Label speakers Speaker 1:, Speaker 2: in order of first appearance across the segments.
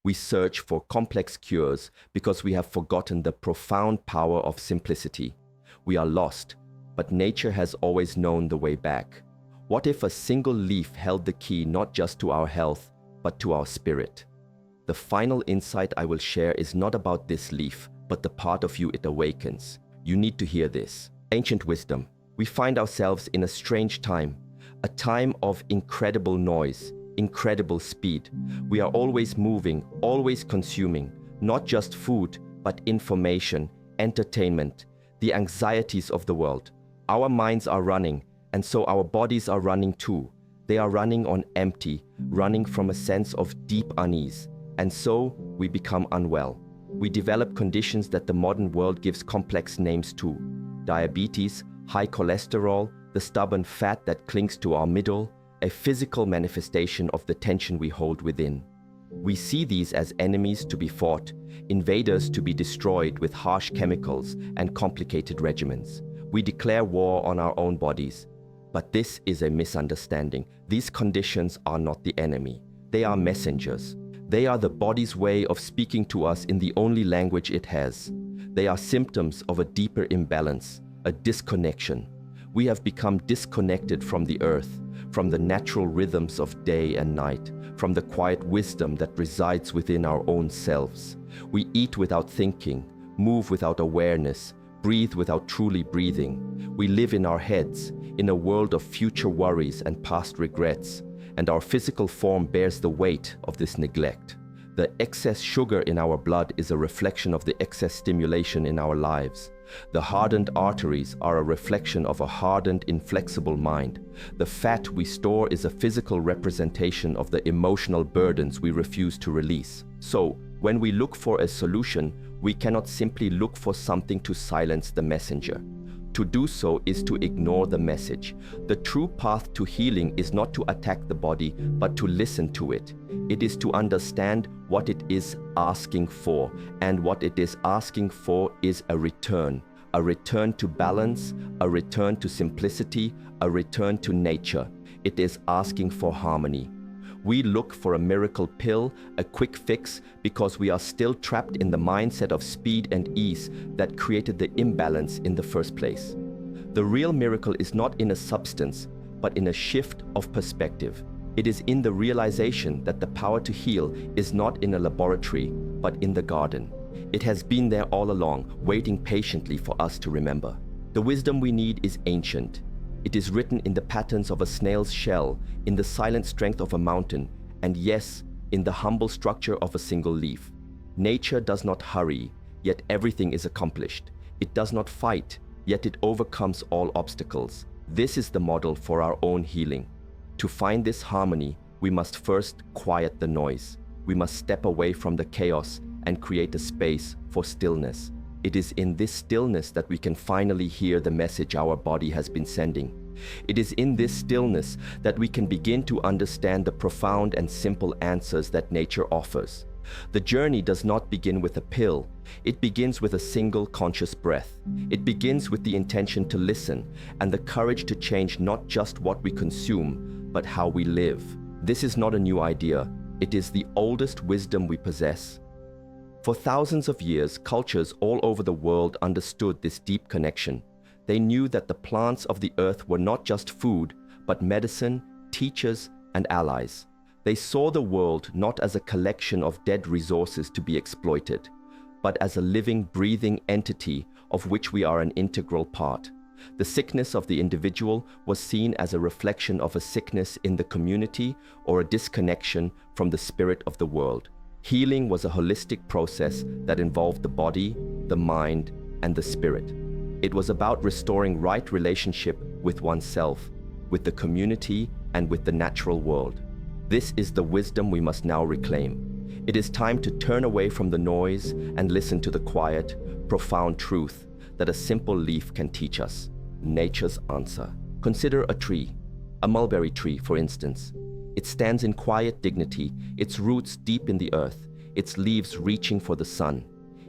Speaker 1: We search for complex cures because we have forgotten the profound power of simplicity. We are lost, but nature has always known the way back. What if a single leaf held the key not just to our health, but to our spirit? The final insight I will share is not about this leaf, but the part of you it awakens. You need to hear this. Ancient wisdom. We find ourselves in a strange time, a time of incredible noise, incredible speed. We are always moving, always consuming, not just food, but information, entertainment, the anxieties of the world. Our minds are running, and so our bodies are running too. They are running on empty, running from a sense of deep unease, and so we become unwell. We develop conditions that the modern world gives complex names to: diabetes, high cholesterol, the stubborn fat that clings to our middle, a physical manifestation of the tension we hold within. We see these as enemies to be fought, invaders to be destroyed with harsh chemicals and complicated regimens. We declare war on our own bodies. But this is a misunderstanding. These conditions are not the enemy. They are messengers. They are the body's way of speaking to us in the only language it has. They are symptoms of a deeper imbalance, a disconnection. We have become disconnected from the earth, from the natural rhythms of day and night, from the quiet wisdom that resides within our own selves. We eat without thinking, move without awareness, breathe without truly breathing. We live in our heads, in a world of future worries and past regrets, and our physical form bears the weight of this neglect. The excess sugar in our blood is a reflection of the excess stimulation in our lives. The hardened arteries are a reflection of a hardened, inflexible mind. The fat we store is a physical representation of the emotional burdens we refuse to release. So, when we look for a solution, we cannot simply look for something to silence the messenger. To do so is to ignore the message. The true path to healing is not to attack the body, but to listen to it. It is to understand what it is asking for, and what it is asking for is a return to balance, a return to simplicity, a return to nature. It is asking for harmony. We look for a miracle pill, a quick fix, because we are still trapped in the mindset of speed and ease that created the imbalance in the first place. The real miracle is not in a substance, but in a shift of perspective. It is in the realization that the power to heal is not in a laboratory, but in the garden. It has been there all along, waiting patiently for us to remember. The wisdom we need is ancient. It is written in the patterns of a snail's shell, in the silent strength of a mountain, and yes, in the humble structure of a single leaf. Nature does not hurry, yet everything is accomplished. It does not fight, yet it overcomes all obstacles. This is the model for our own healing. To find this harmony, we must first quiet the noise. We must step away from the chaos and create a space for stillness. It is in this stillness that we can finally hear the message our body has been sending. It is in this stillness that we can begin to understand the profound and simple answers that nature offers. The journey does not begin with a pill. It begins with a single conscious breath. It begins with the intention to listen and the courage to change not just what we consume, but how we live. This is not a new idea. It is the oldest wisdom we possess. For thousands of years, cultures all over the world understood this deep connection. They knew that the plants of the earth were not just food, but medicine, teachers, and allies. They saw the world not as a collection of dead resources to be exploited, but as a living, breathing entity of which we are an integral part. The sickness of the individual was seen as a reflection of a sickness in the community or a disconnection from the spirit of the world. Healing was a holistic process that involved the body, the mind, and the spirit. It was about restoring right relationship with oneself, with the community, and with the natural world. This is the wisdom we must now reclaim. It is time to turn away from the noise and listen to the quiet, profound truth that a simple leaf can teach us. Nature's answer. Consider a tree, a mulberry tree, for instance. It stands in quiet dignity, its roots deep in the earth, its leaves reaching for the sun.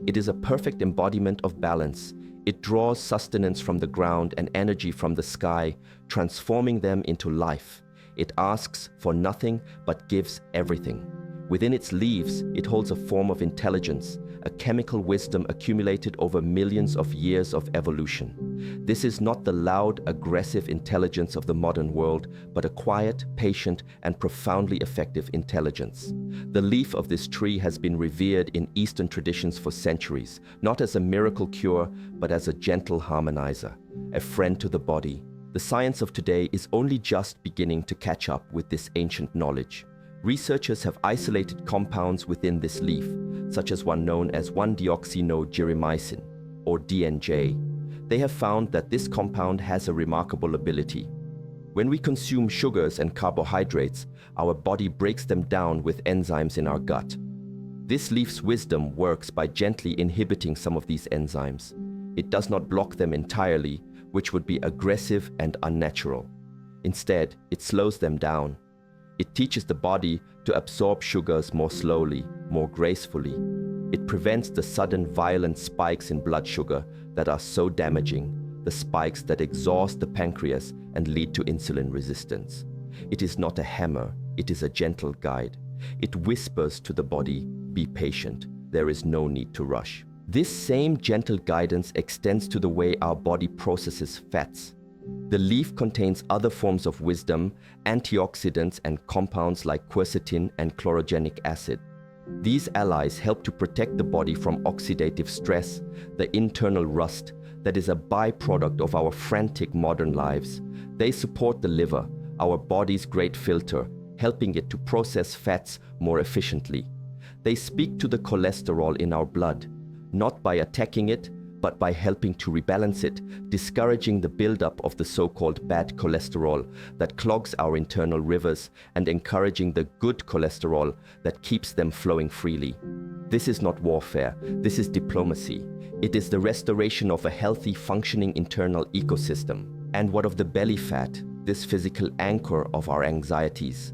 Speaker 1: It is a perfect embodiment of balance. It draws sustenance from the ground and energy from the sky, transforming them into life. It asks for nothing but gives everything. Within its leaves, it holds a form of intelligence, a chemical wisdom accumulated over millions of years of evolution. This is not the loud, aggressive intelligence of the modern world, but a quiet, patient, and profoundly effective intelligence. The leaf of this tree has been revered in Eastern traditions for centuries, not as a miracle cure, but as a gentle harmonizer, a friend to the body. The science of today is only just beginning to catch up with this ancient knowledge. Researchers have isolated compounds within this leaf, such as one known as 1-deoxyno-germicin, or DNJ. They have found that this compound has a remarkable ability. When we consume sugars and carbohydrates, our body breaks them down with enzymes in our gut. This leaf's wisdom works by gently inhibiting some of these enzymes. It does not block them entirely, which would be aggressive and unnatural. Instead, it slows them down. It teaches the body to absorb sugars more slowly, more gracefully. It prevents the sudden violent spikes in blood sugar that are so damaging, the spikes that exhaust the pancreas and lead to insulin resistance. It is not a hammer, it is a gentle guide. It whispers to the body, be patient, there is no need to rush. This same gentle guidance extends to the way our body processes fats. The leaf contains other forms of wisdom, antioxidants, and compounds like quercetin and chlorogenic acid. These allies help to protect the body from oxidative stress, the internal rust that is a byproduct of our frantic modern lives. They support the liver, our body's great filter, helping it to process fats more efficiently. They speak to the cholesterol in our blood, not by attacking it, but by helping to rebalance it, discouraging the buildup of the so-called bad cholesterol that clogs our internal rivers and encouraging the good cholesterol that keeps them flowing freely. This is not warfare, this is diplomacy. It is the restoration of a healthy, functioning internal ecosystem. And what of the belly fat, this physical anchor of our anxieties?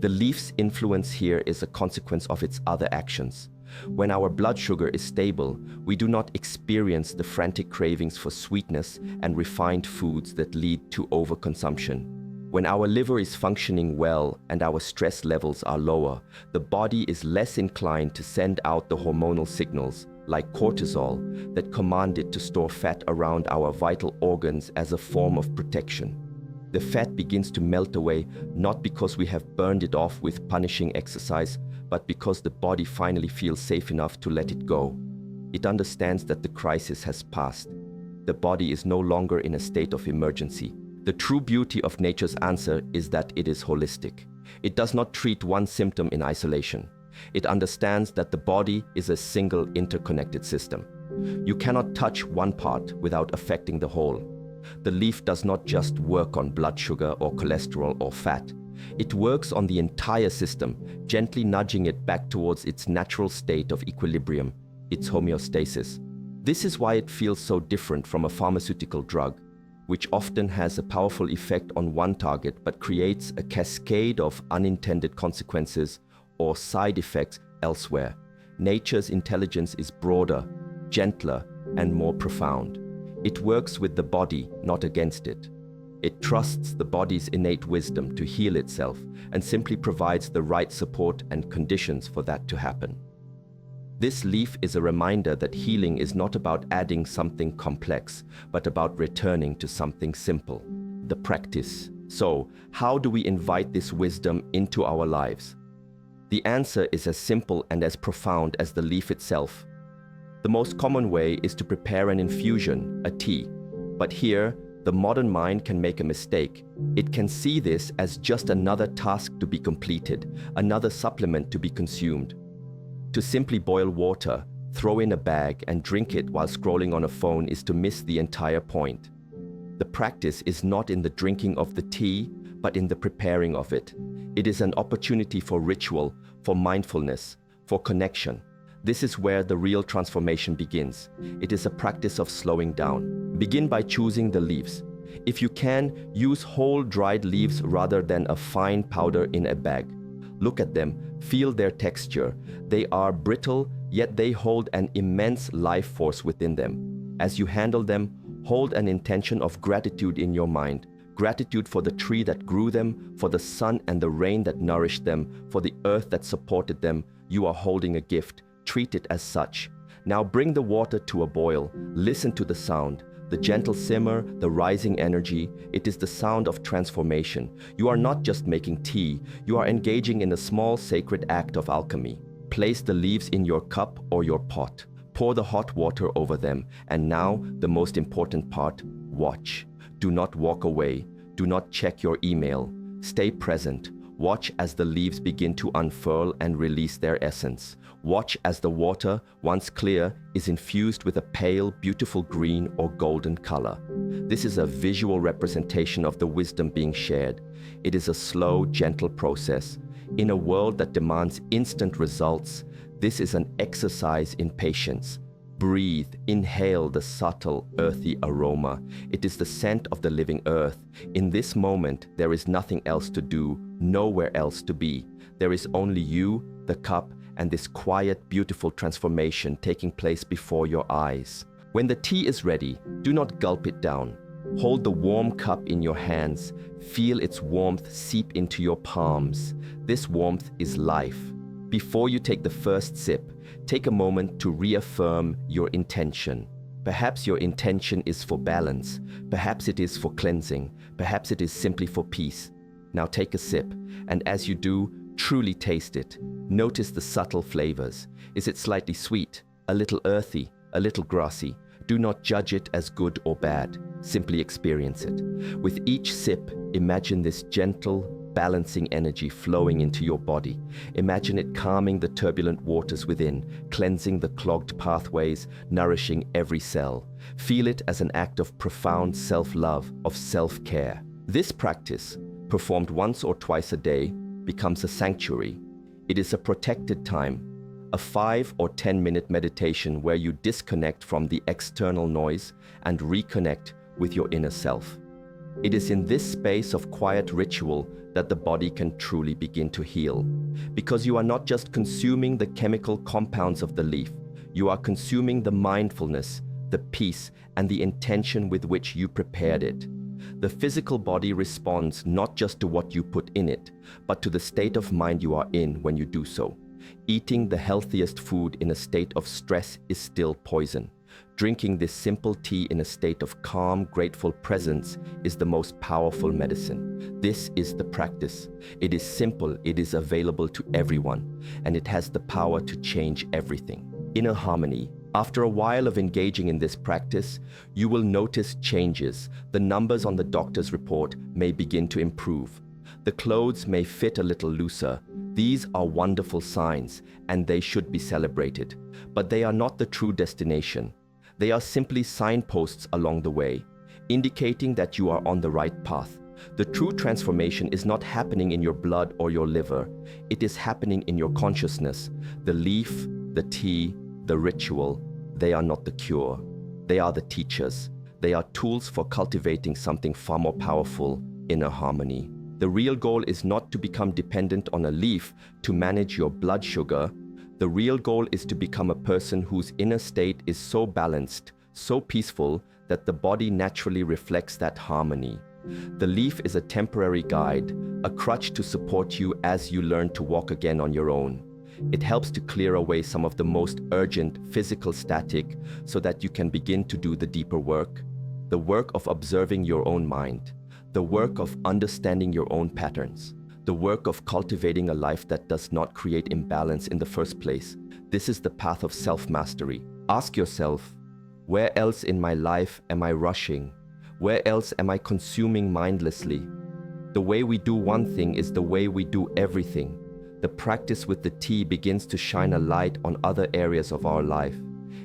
Speaker 1: The leaf's influence here is a consequence of its other actions. When our blood sugar is stable, we do not experience the frantic cravings for sweetness and refined foods that lead to overconsumption. When our liver is functioning well and our stress levels are lower, the body is less inclined to send out the hormonal signals, like cortisol, that command it to store fat around our vital organs as a form of protection. The fat begins to melt away not because we have burned it off with punishing exercise, but because the body finally feels safe enough to let it go. It understands that the crisis has passed. The body is no longer in a state of emergency. The true beauty of nature's answer is that it is holistic. It does not treat one symptom in isolation. It understands that the body is a single interconnected system. You cannot touch one part without affecting the whole. The leaf does not just work on blood sugar or cholesterol or fat. It works on the entire system, gently nudging it back towards its natural state of equilibrium, its homeostasis. This is why it feels so different from a pharmaceutical drug, which often has a powerful effect on one target but creates a cascade of unintended consequences or side effects elsewhere. Nature's intelligence is broader, gentler, and more profound. It works with the body, not against it. It trusts the body's innate wisdom to heal itself and simply provides the right support and conditions for that to happen. This leaf is a reminder that healing is not about adding something complex, but about returning to something simple, the practice. So, how do we invite this wisdom into our lives? The answer is as simple and as profound as the leaf itself. The most common way is to prepare an infusion, a tea. But here, the modern mind can make a mistake. It can see this as just another task to be completed, another supplement to be consumed. To simply boil water, throw in a bag, and drink it while scrolling on a phone is to miss the entire point. The practice is not in the drinking of the tea, but in the preparing of it. It is an opportunity for ritual, for mindfulness, for connection. This is where the real transformation begins. It is a practice of slowing down. Begin by choosing the leaves. If you can, use whole dried leaves rather than a fine powder in a bag. Look at them, feel their texture. They are brittle, yet they hold an immense life force within them. As you handle them, hold an intention of gratitude in your mind. Gratitude for the tree that grew them, for the sun and the rain that nourished them, for the earth that supported them. You are holding a gift. Treat it as such. Now bring the water to a boil. Listen to the sound. The gentle simmer, the rising energy. It is the sound of transformation. You are not just making tea. You are engaging in a small sacred act of alchemy. Place the leaves in your cup or your pot. Pour the hot water over them. And now, the most important part, watch. Do not walk away. Do not check your email. Stay present. Watch as the leaves begin to unfurl and release their essence. Watch as the water, once clear, is infused with a pale, beautiful green or golden color. This is a visual representation of the wisdom being shared. It is a slow, gentle process. In a world that demands instant results, this is an exercise in patience. Breathe, inhale the subtle, earthy aroma. It is the scent of the living earth. In this moment, there is nothing else to do, nowhere else to be. There is only you, the cup, and this quiet, beautiful transformation taking place before your eyes. When the tea is ready, do not gulp it down. Hold the warm cup in your hands. Feel its warmth seep into your palms. This warmth is life. Before you take the first sip, take a moment to reaffirm your intention. Perhaps your intention is for balance. Perhaps it is for cleansing. Perhaps it is simply for peace. Now take a sip, and as you do, truly taste it. Notice the subtle flavors. Is it slightly sweet, a little earthy, a little grassy? Do not judge it as good or bad. Simply experience it. With each sip, imagine this gentle, balancing energy flowing into your body. Imagine it calming the turbulent waters within, cleansing the clogged pathways, nourishing every cell. Feel it as an act of profound self-love, of self-care. This practice, performed once or twice a day, becomes a sanctuary. It is a protected time, a 5 or 10-minute meditation where you disconnect from the external noise and reconnect with your inner self. It is in this space of quiet ritual that the body can truly begin to heal. Because you are not just consuming the chemical compounds of the leaf, you are consuming the mindfulness, the peace, and the intention with which you prepared it. The physical body responds not just to what you put in it, but to the state of mind you are in when you do so. Eating the healthiest food in a state of stress is still poison. Drinking this simple tea in a state of calm, grateful presence is the most powerful medicine. This is the practice. It is simple, it is available to everyone, and it has the power to change everything. Inner harmony. After a while of engaging in this practice, you will notice changes. The numbers on the doctor's report may begin to improve. The clothes may fit a little looser. These are wonderful signs, and they should be celebrated. But they are not the true destination. They are simply signposts along the way, indicating that you are on the right path. The true transformation is not happening in your blood or your liver. It is happening in your consciousness. The leaf, the tea, the ritual, they are not the cure. They are the teachers. They are tools for cultivating something far more powerful, inner harmony. The real goal is not to become dependent on a leaf to manage your blood sugar. The real goal is to become a person whose inner state is so balanced, so peaceful, that the body naturally reflects that harmony. The leaf is a temporary guide, a crutch to support you as you learn to walk again on your own. It helps to clear away some of the most urgent physical static so that you can begin to do the deeper work, the work of observing your own mind, the work of understanding your own patterns, the work of cultivating a life that does not create imbalance in the first place. This is the path of self-mastery. Ask yourself, where else in my life am I rushing? Where else am I consuming mindlessly? The way we do one thing is the way we do everything. The practice with the tea begins to shine a light on other areas of our life.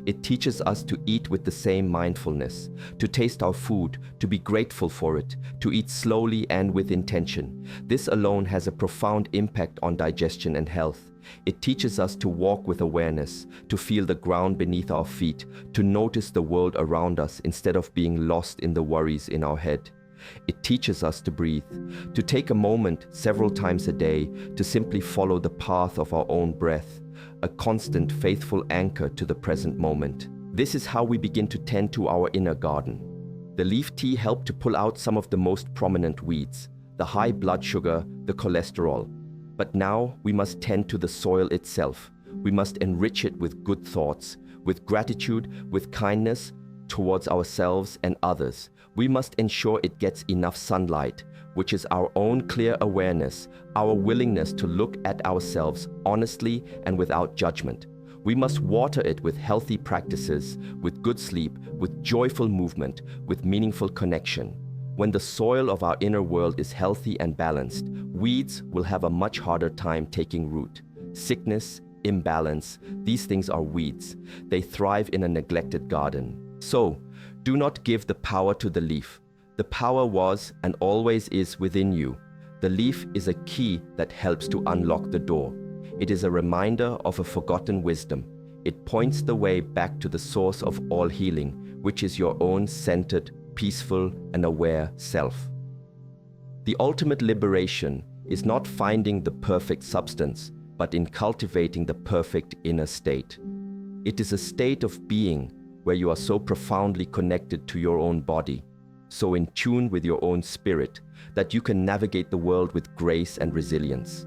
Speaker 1: It teaches us to eat with the same mindfulness, to taste our food, to be grateful for it, to eat slowly and with intention. This alone has a profound impact on digestion and health. It teaches us to walk with awareness, to feel the ground beneath our feet, to notice the world around us instead of being lost in the worries in our head. It teaches us to breathe, to take a moment several times a day to simply follow the path of our own breath, a constant, faithful anchor to the present moment. This is how we begin to tend to our inner garden. The leaf tea helped to pull out some of the most prominent weeds, the high blood sugar, the cholesterol. But now we must tend to the soil itself. We must enrich it with good thoughts, with gratitude, with kindness towards ourselves and others. We must ensure it gets enough sunlight, which is our own clear awareness, our willingness to look at ourselves honestly and without judgment. We must water it with healthy practices, with good sleep, with joyful movement, with meaningful connection. When the soil of our inner world is healthy and balanced, weeds will have a much harder time taking root. Sickness, imbalance, these things are weeds. They thrive in a neglected garden. So, do not give the power to the leaf. The power was and always is within you. The leaf is a key that helps to unlock the door. It is a reminder of a forgotten wisdom. It points the way back to the source of all healing, which is your own centered, peaceful, and aware self. The ultimate liberation is not finding the perfect substance, but in cultivating the perfect inner state. It is a state of being where you are so profoundly connected to your own body, so in tune with your own spirit, that you can navigate the world with grace and resilience.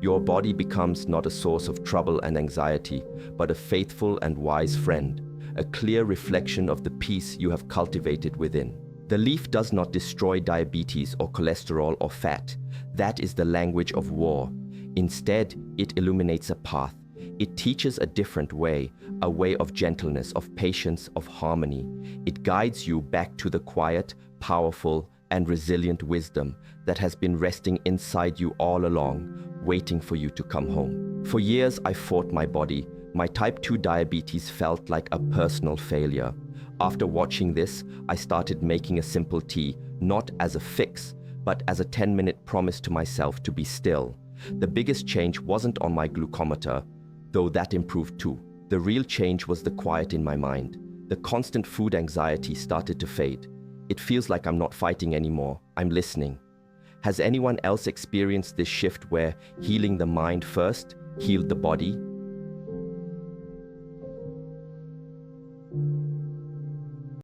Speaker 1: Your body becomes not a source of trouble and anxiety, but a faithful and wise friend, a clear reflection of the peace you have cultivated within. The leaf does not destroy diabetes or cholesterol or fat. That is the language of war. Instead, it illuminates a path. It teaches a different way, a way of gentleness, of patience, of harmony. It guides you back to the quiet, powerful, and resilient wisdom that has been resting inside you all along, waiting for you to come home. For years, I fought my body. My type 2 diabetes felt like a personal failure. After watching this, I started making a simple tea, not as a fix, but as a 10-minute promise to myself to be still. The biggest change wasn't on my glucometer, though that improved too. The real change was the quiet in my mind. The constant food anxiety started to fade. It feels like I'm not fighting anymore. I'm listening. Has anyone else experienced this shift where healing the mind first healed the body?